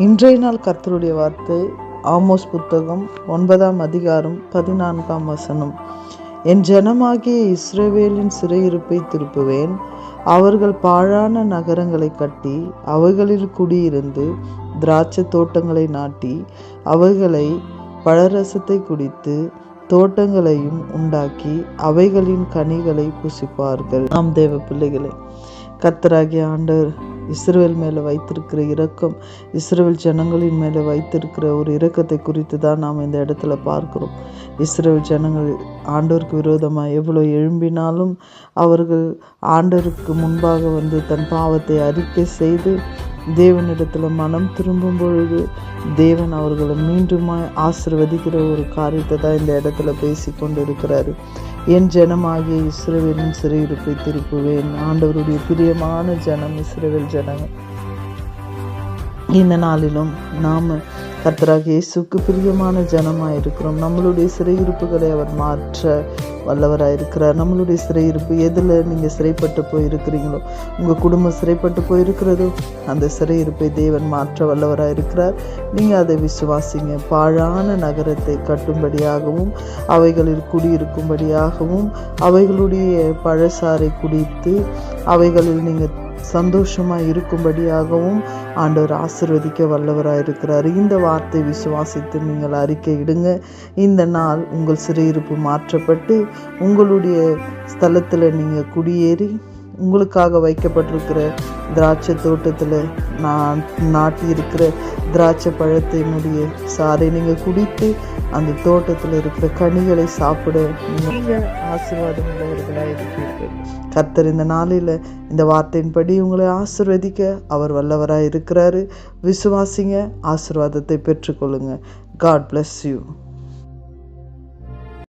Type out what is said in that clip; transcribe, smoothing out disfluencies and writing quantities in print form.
இன்றைய நாள் கர்த்தருடைய வார்த்தை ஆமோஸ் புத்தகம் 9ஆம் அதிகாரம் 14ஆம் வசனம். என் ஜனமாகிய இஸ்ரவேலின் சிறையிருப்பை திருப்புவேன். அவர்கள் பாழான நகரங்களை கட்டி அவைகளில் குடியிருந்து திராட்சை தோட்டங்களை நாட்டி அவைகளை பழரசத்தை குடித்து தோட்டங்களையும் உண்டாக்கி அவைகளின் கனிகளை புசிப்பார்கள். நாம் தேவ பிள்ளைகளே, கர்த்தராகிய ஆண்டவர் இஸ்ரவேல் மேலே வைத்திருக்கிற இரக்கம், இஸ்ரவேல் ஜனங்களின் மேலே வைத்திருக்கிற ஒரு இரக்கத்தை குறித்து தான் நாம் இந்த இடத்துல பார்க்கிறோம். இஸ்ரவேல் ஜனங்கள் ஆண்டவருக்கு விரோதமாக எவ்வளோ எழும்பினாலும் அவர்கள் ஆண்டவருக்கு முன்பாக வந்து தன் பாவத்தை அறிக்கை செய்து தேவனிடத்தில் மனம் திரும்பும் பொழுது தேவன் அவர்களை மீண்டுமாய் ஆசீர்வதிக்கிற ஒரு காரியத்தை தான் இந்த இடத்துல பேசி கொண்டு இருக்கிறாரு. என் ஜனமாகிய இஸ்ரவேலின் சிறையிருப்பை திருப்புவேன். ஆண்டவருடைய பிரியமான ஜனம் இஸ்ரவேல் ஜனங்கள். இந்த நாளிலும் நாம் கர்த்தராகிய இயேசுவுக்கு பிரியமான ஜனமாக இருக்கிறோம். நம்மளுடைய சிறையிருப்புகளை அவர் மாற்ற வல்லவராக இருக்கிறார். நம்மளுடைய சிறையிருப்பு எதில் நீங்கள் சிறைப்பட்டு போயிருக்கிறீங்களோ, உங்கள் குடும்பம் சிறைப்பட்டு போயிருக்கிறதோ, அந்த சிறையிருப்பை தேவன் மாற்ற வல்லவராக இருக்கிறார். நீங்கள் அதை விசுவாசிங்க. பாழான நகரத்தை கட்டும்படியாகவும் அவைகளில் குடியிருக்கும்படியாகவும் அவைகளுடைய பழசாறை குடித்து அவைகளில் நீங்கள் சந்தோஷமாக இருக்கும்படியாகவும் ஆண்டவர் ஆசீர்வதிக்க வல்லவராக இருக்கிறார். இந்த வார்த்தை விசுவாசித்து நீங்கள் அறிக்கை இடுங்க. இந்த நாள் உங்கள் சிறையிருப்பு மாற்றப்பட்டு உங்களுடைய ஸ்தலத்தில் நீங்கள் குடியேறி உங்களுக்காக வைக்கப்பட்டிருக்கிற திராட்சை தோட்டத்தில் நாட்டி இருக்கிற திராட்சை பழத்தினுடைய சாறை நீங்கள் குடித்து அந்த தோட்டத்தில் இருக்கிற கனிகளை சாப்பிட நீங்கள் ஆசீர்வாதம் உள்ளவர்களாக இருக்கிறீர்கள். கர்த்தர் இந்த நாளில் இந்த வார்த்தையின்படி உங்களை ஆசீர்வதிக்க அவர் வல்லவராக இருக்கிறாரு. விசுவாசிங்க, ஆசீர்வாதத்தை பெற்றுக்கொள்ளுங்க. God bless you.